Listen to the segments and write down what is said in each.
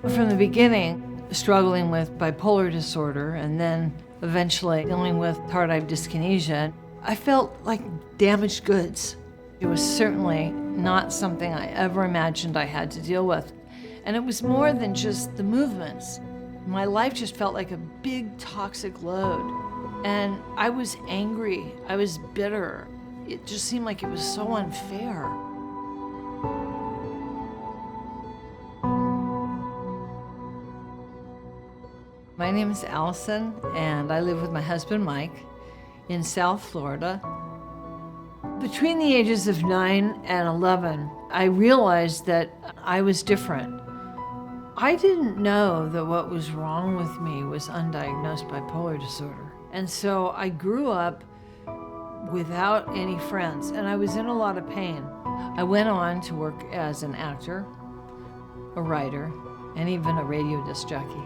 From the beginning, struggling with bipolar disorder and then eventually dealing with tardive dyskinesia, I felt like damaged goods. It was certainly not something I ever imagined I had to deal with. And it was more than just the movements. My life just felt like a big toxic load. And I was angry, I was bitter. It just seemed like it was so unfair. My name is Allison, and I live with my husband, Mike, in South Florida. Between the ages of 9 and 11, I realized that I was different. I didn't know that what was wrong with me was undiagnosed bipolar disorder. And so I grew up without any friends, and I was in a lot of pain. I went on to work as an actor, a writer, and even a radio disc jockey.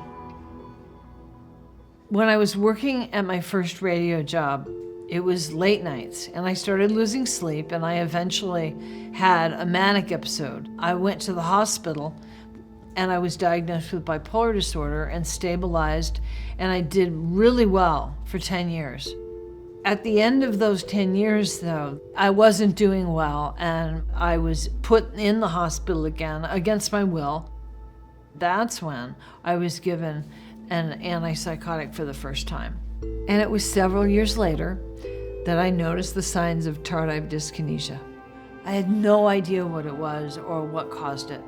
When I was working at my first radio job, it was late nights, and I started losing sleep, and I eventually had a manic episode. I went to the hospital, and I was diagnosed with bipolar disorder and stabilized, and I did really well for 10 years. At the end of those 10 years, though, I wasn't doing well, and I was put in the hospital again against my will. That's when I was given an antipsychotic for the first time. And it was several years later that I noticed the signs of tardive dyskinesia. I had no idea what it was or what caused it.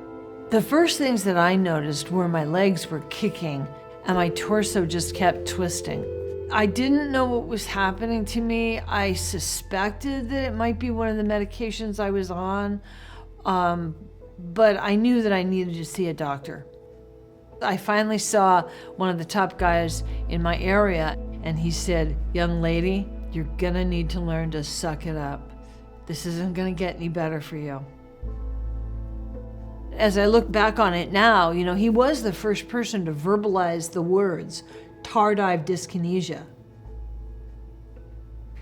The first things that I noticed were my legs were kicking and my torso just kept twisting. I didn't know what was happening to me. I suspected that it might be one of the medications I was on, but I knew that I needed to see a doctor. I finally saw one of the top guys in my area, and he said, "Young lady, you're gonna need to learn to suck it up. This isn't gonna get any better for you." As I look back on it now, he was the first person to verbalize the words tardive dyskinesia.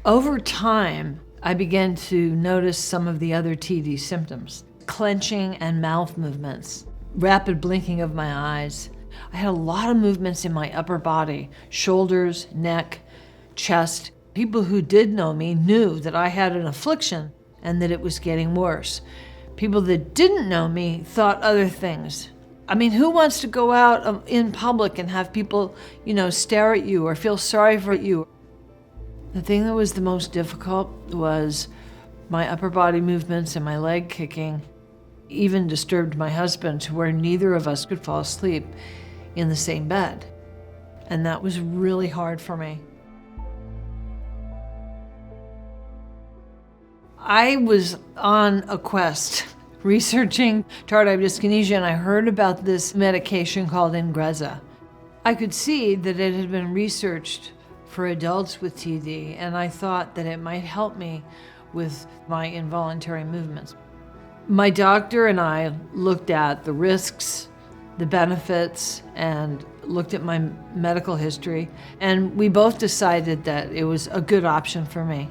Over time, I began to notice some of the other TD symptoms: clenching and mouth movements, rapid blinking of my eyes. I had a lot of movements in my upper body, shoulders, neck, chest. People who did know me knew that I had an affliction and that it was getting worse. People that didn't know me thought other things. I mean, who wants to go out in public and have people, stare at you or feel sorry for you? The thing that was the most difficult was my upper body movements and my leg kicking even disturbed my husband to where neither of us could fall asleep in the same bed. And that was really hard for me. I was on a quest researching tardive dyskinesia, and I heard about this medication called INGREZZA. I could see that it had been researched for adults with TD, and I thought that it might help me with my involuntary movements. My doctor and I looked at the risks, the benefits, and looked at my medical history, and we both decided that it was a good option for me.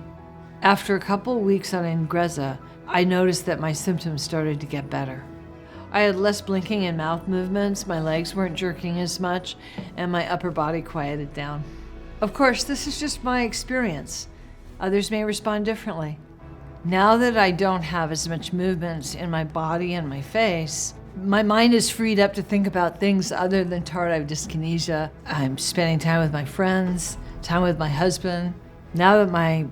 After a couple weeks on INGREZZA, I noticed that my symptoms started to get better. I had less blinking and mouth movements, my legs weren't jerking as much, and my upper body quieted down. Of course, this is just my experience. Others may respond differently. Now that I don't have as much movement in my body and my face, my mind is freed up to think about things other than tardive dyskinesia. I'm spending time with my friends, time with my husband. Now that my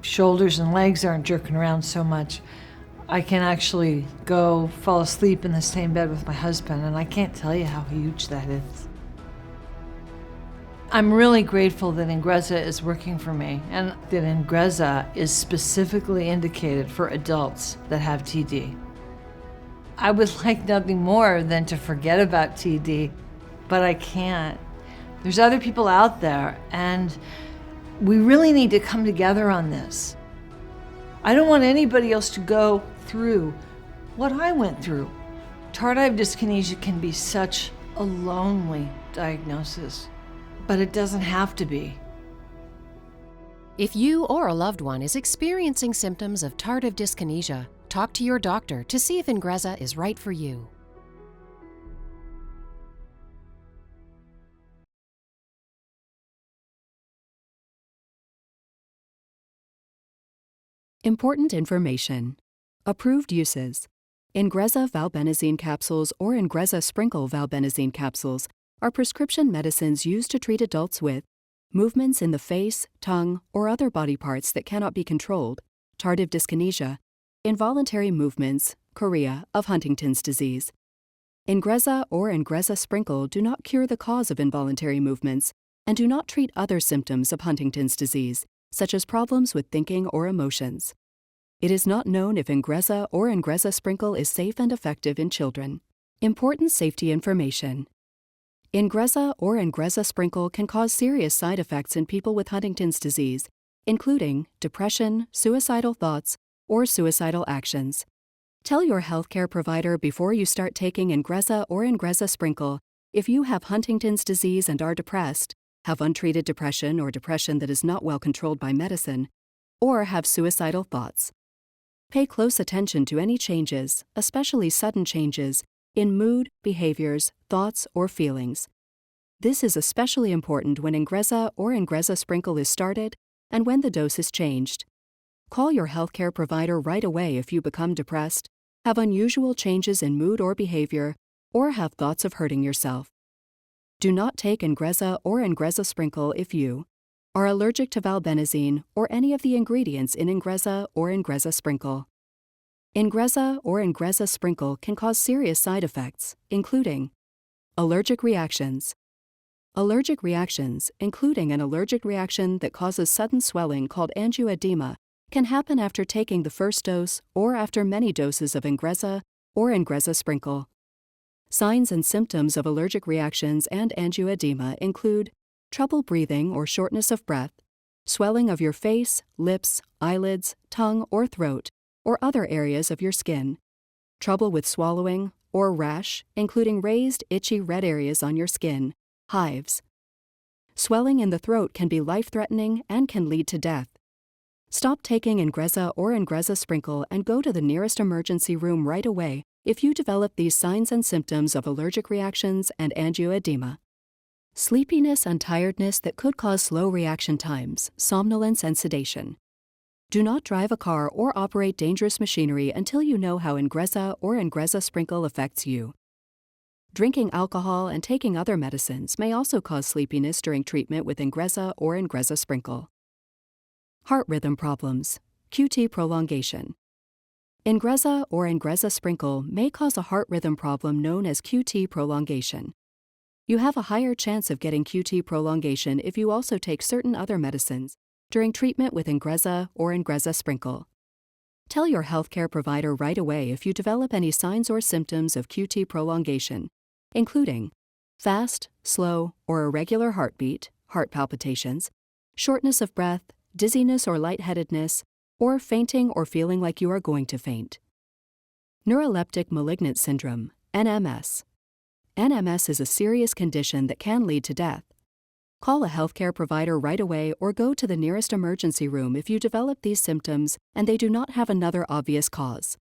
shoulders and legs aren't jerking around so much, I can actually go fall asleep in the same bed with my husband, and I can't tell you how huge that is. I'm really grateful that INGREZZA is working for me, and that INGREZZA is specifically indicated for adults that have TD. I would like nothing more than to forget about TD, but I can't. There's other people out there, and we really need to come together on this. I don't want anybody else to go through what I went through. Tardive dyskinesia can be such a lonely diagnosis, but it doesn't have to be. If you or a loved one is experiencing symptoms of tardive dyskinesia, talk to your doctor to see if INGREZZA is right for you. Important information. Approved uses. INGREZZA valbenazine capsules or INGREZZA sprinkle valbenazine capsules are prescription medicines used to treat adults with movements in the face, tongue, or other body parts that cannot be controlled, tardive dyskinesia, involuntary movements, chorea of Huntington's disease. INGREZZA or INGREZZA sprinkle do not cure the cause of involuntary movements and do not treat other symptoms of Huntington's disease, such as problems with thinking or emotions. It is not known if INGREZZA or INGREZZA sprinkle is safe and effective in children. Important safety information. INGREZZA or INGREZZA sprinkle can cause serious side effects in people with Huntington's disease, including depression, suicidal thoughts, or suicidal actions. Tell your healthcare provider before you start taking INGREZZA or INGREZZA sprinkle if you have Huntington's disease and are depressed, have untreated depression or depression that is not well controlled by medicine, or have suicidal thoughts. Pay close attention to any changes, especially sudden changes, in mood, behaviors, thoughts, or feelings. This is especially important when INGREZZA or INGREZZA sprinkle is started and when the dose is changed. Call your healthcare provider right away if you become depressed, have unusual changes in mood or behavior, or have thoughts of hurting yourself. Do not take INGREZZA or INGREZZA sprinkle if you are allergic to valbenazine or any of the ingredients in INGREZZA or INGREZZA sprinkle. INGREZZA or INGREZZA sprinkle can cause serious side effects, including allergic reactions. Allergic reactions, including an allergic reaction that causes sudden swelling called angioedema, can happen after taking the first dose or after many doses of INGREZZA or INGREZZA sprinkle. Signs and symptoms of allergic reactions and angioedema include trouble breathing or shortness of breath, swelling of your face, lips, eyelids, tongue, or throat, or other areas of your skin, trouble with swallowing, or rash, including raised, itchy red areas on your skin, hives. Swelling in the throat can be life-threatening and can lead to death. Stop taking INGREZZA or INGREZZA sprinkle and go to the nearest emergency room right away if you develop these signs and symptoms of allergic reactions and angioedema. Sleepiness and tiredness that could cause slow reaction times, somnolence and sedation. Do not drive a car or operate dangerous machinery until you know how INGREZZA or INGREZZA sprinkle affects you. Drinking alcohol and taking other medicines may also cause sleepiness during treatment with INGREZZA or INGREZZA sprinkle. Heart rhythm problems, QT prolongation. INGREZZA or INGREZZA sprinkle may cause a heart rhythm problem known as QT prolongation. You have a higher chance of getting QT prolongation if you also take certain other medicines during treatment with INGREZZA or INGREZZA sprinkle. Tell your healthcare provider right away if you develop any signs or symptoms of QT prolongation, including fast, slow, or irregular heartbeat, heart palpitations, shortness of breath, dizziness or lightheadedness, or fainting or feeling like you are going to faint. Neuroleptic malignant syndrome, NMS. NMS is a serious condition that can lead to death. Call a healthcare provider right away or go to the nearest emergency room if you develop these symptoms and they do not have another obvious cause.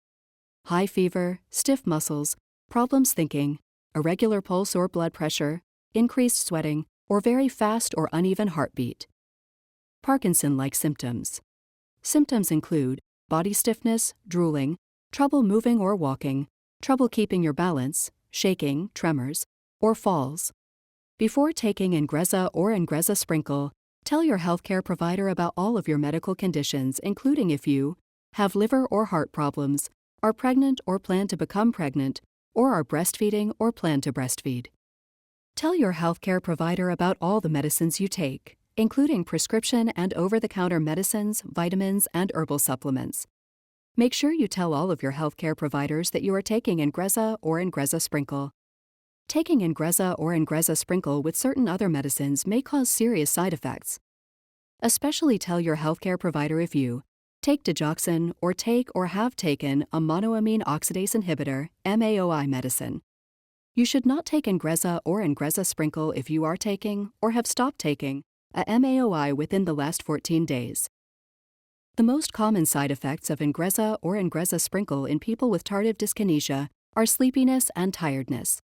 High fever, stiff muscles, problems thinking, irregular pulse or blood pressure, increased sweating, or very fast or uneven heartbeat. Parkinson-like symptoms. Symptoms include body stiffness, drooling, trouble moving or walking, trouble keeping your balance, shaking, tremors, or falls. Before taking INGREZZA or INGREZZA sprinkle, tell your healthcare provider about all of your medical conditions, including if you have liver or heart problems, are pregnant or plan to become pregnant, or are breastfeeding or plan to breastfeed. Tell your healthcare provider about all the medicines you take, including prescription and over-the-counter medicines, vitamins, and herbal supplements. Make sure you tell all of your healthcare providers that you are taking INGREZZA or INGREZZA sprinkle. Taking INGREZZA or INGREZZA sprinkle with certain other medicines may cause serious side effects. Especially tell your healthcare provider if you take digoxin or take or have taken a monoamine oxidase inhibitor, MAOI medicine. You should not take INGREZZA or INGREZZA sprinkle if you are taking or have stopped taking a MAOI within the last 14 days. The most common side effects of INGREZZA or INGREZZA sprinkle in people with tardive dyskinesia are sleepiness and tiredness.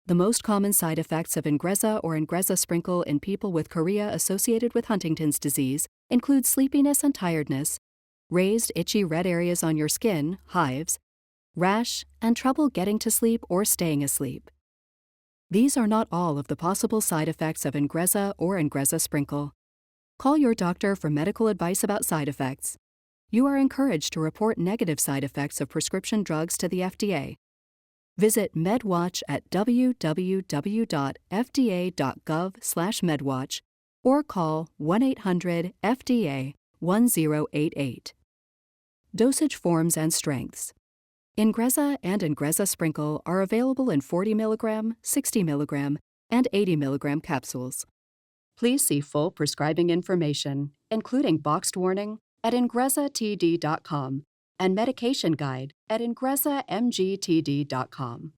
The most common side effects of INGREZZA or INGREZZA sprinkle in people with chorea associated with Huntington's disease include sleepiness and tiredness, raised itchy red areas on your skin, hives, rash, and trouble getting to sleep or staying asleep. These are not all of the possible side effects of INGREZZA or INGREZZA Sprinkle. Call your doctor for medical advice about side effects. You are encouraged to report negative side effects of prescription drugs to the FDA. Visit MedWatch at www.fda.gov/medwatch or call 1-800-FDA-1088. Dosage forms and strengths. INGREZZA and INGREZZA Sprinkle are available in 40 mg, 60 mg, and 80 mg capsules. Please see full prescribing information, including boxed warning, at ingrezzatd.com and medication guide at ingrezzamgtd.com.